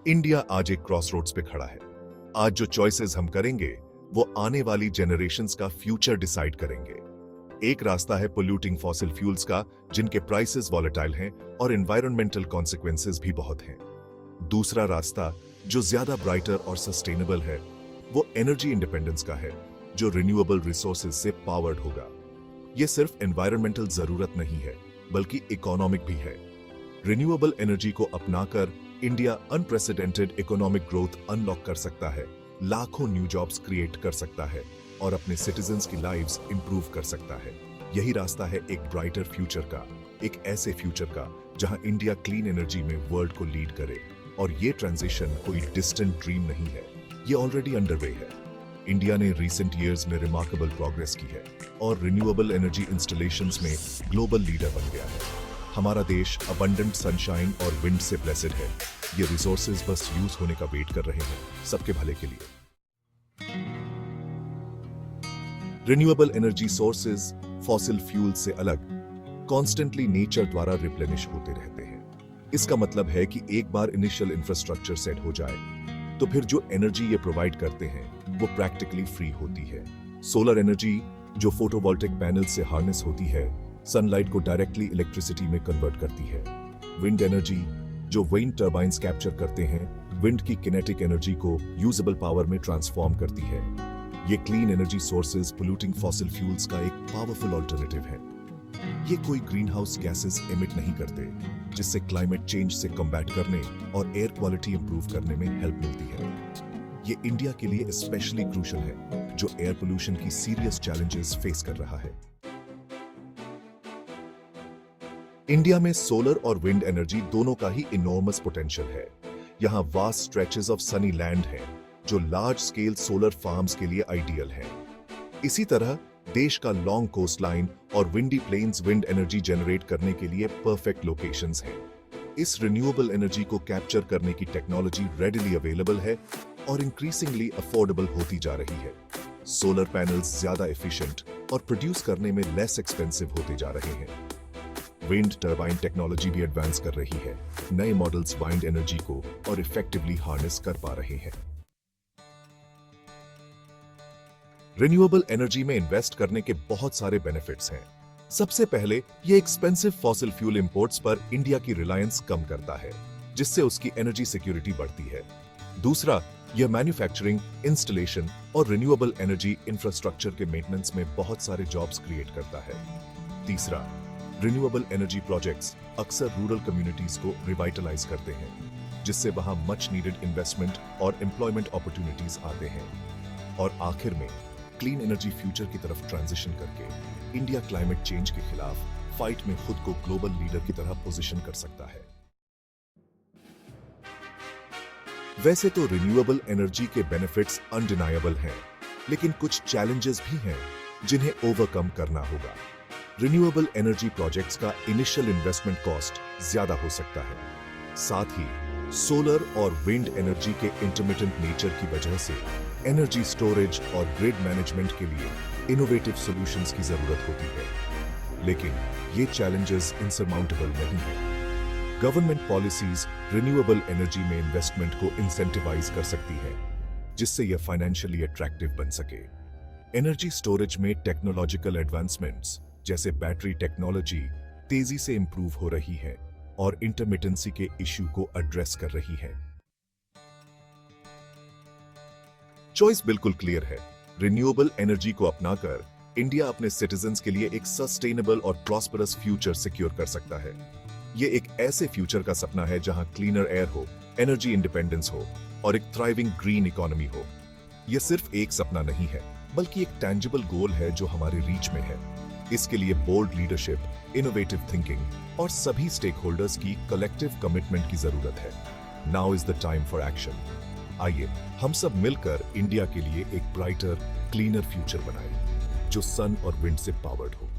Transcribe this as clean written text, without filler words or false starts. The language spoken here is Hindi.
इंडिया आज एक क्रॉसरोड्स पे खड़ा है। आज जो चॉइसेस हम करेंगे वो आने वाली जनरेशंस का फ्यूचर डिसाइड करेंगे। एक रास्ता है पोल्यूटिंग फॉसिल फ्यूल्स का, जिनके प्राइसेस वॉलेटाइल हैं और एनवायरमेंटल कॉन्सिक्वेंसेस भी बहुत हैं। दूसरा रास्ता जो ज्यादा ब्राइटर और सस्टेनेबल है वो एनर्जी इंडिपेंडेंस का है, जो रिन्यूएबल रिसोर्सेज से पावर्ड होगा। ये सिर्फ एनवायरमेंटल जरूरत नहीं है बल्कि इकोनॉमिक भी है। रिन्यूएबल एनर्जी को अपनाकर India unprecedented economic growth unlock कर सकता है, लाखों न्यू जॉब्स क्रिएट कर सकता है और अपने सिटीजन्स की लाइव्स इंप्रूव कर सकता है। यही रास्ता है एक ब्राइटर फ्यूचर का, एक ऐसे फ्यूचर का जहां इंडिया क्लीन एनर्जी में वर्ल्ड को लीड करे। और ये ट्रांजिशन कोई डिस्टेंट ड्रीम नहीं है, ये ऑलरेडी अंडरवे है। इंडिया ने रिसेंट ईयर्स में रिमार्केबल प्रोग्रेस की है और रिन्यूएबल एनर्जी इंस्टॉलेशंस में ग्लोबल लीडर बन गया है। हमारा देश अबंडेंट सनशाइन और विंड से ब्लेसेड है। ये रिसोर्सेज बस यूज होने का वेट कर रहे हैं, सबके भले के लिए। Renewable energy sources fossil fuel से अलग कॉन्स्टेंटली नेचर द्वारा रिप्लेनिश होते रहते हैं। इसका मतलब है कि एक बार इनिशियल इंफ्रास्ट्रक्चर सेट हो जाए तो फिर जो एनर्जी ये प्रोवाइड करते हैं वो प्रैक्टिकली फ्री होती है। सोलर एनर्जी जो फोटोवोल्टिक पैनल से हार्नेस होती है, सनलाइट को डायरेक्टली इलेक्ट्रिसिटी में कन्वर्ट करती है। विंड एनर्जी जो विंड टर्बाइंस कैप्चर करते हैं, विंड की किनेटिक एनर्जी को यूजेबल पावर में ट्रांसफॉर्म करती है। ये clean energy sources polluting fossil fuels का एक पावरफुल ऑल्टरनेटिव है। ये कोई ग्रीन हाउस गैसेस एमिट नहीं करते, जिससे क्लाइमेट चेंज से कॉम्बैट करने और एयर क्वालिटी इंप्रूव करने में हेल्प मिलती है। ये इंडिया के लिए स्पेशली क्रूशियल है, जो एयर पोल्यूशन की सीरियस चैलेंजेस फेस कर रहा है। इंडिया में सोलर और विंड एनर्जी दोनों का ही इनॉर्मस पोटेंशियल है। यहाँ vast stretches of Sunny land हैं, जो लार्ज स्केल सोलर फार्म्स के लिए आइडियल हैं। इसी तरह देश का लॉन्ग कोस्ट लाइन और windy plains wind energy generate करने के लिए परफेक्ट लोकेशंस हैं। इस रिन्यूएबल एनर्जी को कैप्चर करने की टेक्नोलॉजी रेडिली अवेलेबल है और इंक्रीजिंगली अफोर्डेबल होती जा रही है। सोलर पैनल्स ज्यादा एफिशिएंट और प्रोड्यूस करने में लेस एक्सपेंसिव होते जा रहे हैं। विंड टर्बाइन टेक्नोलॉजी भी एडवांस कर रही है। नए मॉडल्स वाइंड एनर्जी को और इफेक्टिवली हार्नेस कर पा रहे हैं। रिन्यूएबल एनर्जी में इन्वेस्ट करने के बहुत सारे बेनिफिट्स हैं। सबसे पहले ये एक्सपेंसिव फॉसिल फ्यूल इंपोर्ट्स पर इंडिया की रिलायंस कम करता है, जिससे उसकी एनर्जी सिक्योरिटी बढ़ती है। दूसरा, यह मैन्युफैक्चरिंग, इंस्टॉलेशन और रिन्यूएबल एनर्जी इंफ्रास्ट्रक्चर के मेंटेनेंस में बहुत सारे जॉब्स क्रिएट करता है। तीसरा, रिन्यूएबल एनर्जी प्रोजेक्ट्स अक्सर रूरल कम्युनिटीज को रिवाइटलाइज करते हैं, जिससे वहां मच नीडेड इन्वेस्टमेंट और एम्प्लॉयमेंट अपॉर्चुनिटीज आते हैं। और आखिर में क्लीन एनर्जी फ्यूचर की तरफ ट्रांजिशन करके इंडिया क्लाइमेट चेंज के खिलाफ फाइट में खुद को ग्लोबल लीडर की तरह पोजीशन कर सकता है। वैसे तो रिन्यूएबल एनर्जी के बेनिफिट्स अनडिनायबल हैं, लेकिन कुछ चैलेंजेस भी हैं जिन्हें ओवरकम करना होगा। रिन्यूएबल एनर्जी प्रोजेक्ट्स का इनिशियल इन्वेस्टमेंट कॉस्ट ज्यादा हो सकता है। साथ ही सोलर और विंड एनर्जी के इंटरमिटेंट नेचर की वजह से एनर्जी स्टोरेज और ग्रिड मैनेजमेंट के लिए इनोवेटिव सॉल्यूशंस की जरूरत होती है। लेकिन ये चैलेंजेस इनसरमाउंटेबल नहीं है। गवर्नमेंट पॉलिसीज रिन्यूएबल एनर्जी में इन्वेस्टमेंट को इंसेंटिवाइज कर सकती है, जिससे यह फाइनेंशियली अट्रैक्टिव बन सके। एनर्जी स्टोरेज में टेक्नोलॉजिकल एडवांसमेंट्स जैसे बैटरी टेक्नोलॉजी तेजी से इंप्रूव हो रही है और इंटरमिटेंसी के इश्यू को एड्रेस कर रही है। चॉइस बिल्कुल क्लियर है। रिन्यूएबल एनर्जी को अपनाकर इंडिया अपने सिटीजन्स के लिए एक सस्टेनेबल और प्रॉस्परस फ्यूचर सिक्योर कर सकता है। यह एक ऐसे फ्यूचर का सपना है जहां क्लीनर एयर हो, एनर्जी इंडिपेंडेंस हो और एक थ्राइविंग ग्रीन इकोनॉमी हो। यह सिर्फ एक सपना नहीं है, बल्कि एक टैंजिबल गोल है जो हमारे रीच में है। इसके लिए बोल्ड लीडरशिप, इनोवेटिव थिंकिंग और सभी स्टेक होल्डर्स की कलेक्टिव कमिटमेंट की जरूरत है। Now is the time for action. आइए हम सब मिलकर इंडिया के लिए एक ब्राइटर, क्लीनर फ्यूचर बनाएं, जो सन और विंड से पावर्ड हो।